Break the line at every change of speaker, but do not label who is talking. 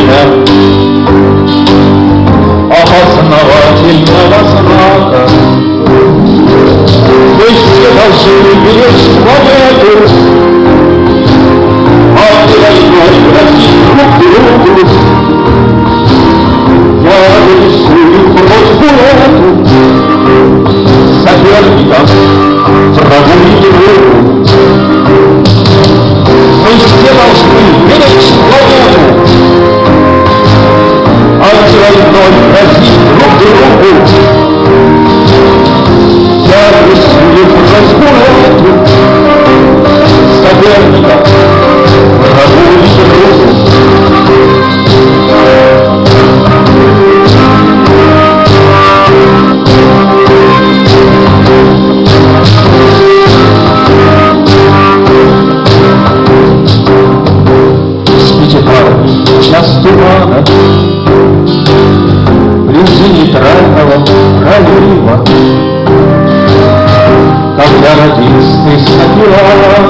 меня опознавательного знака. Мы все должны беречь планету, а ты войной просить друг другу. Я рисую просьбу эту соперникам, врагу и неврагу. Мы все должны беречь планету, а ты войной просить друг другу. Я рисую просьбу эту соперникам, врагу и неврагу. Час тумана ближе нейтрального пролива, когда родился из океанов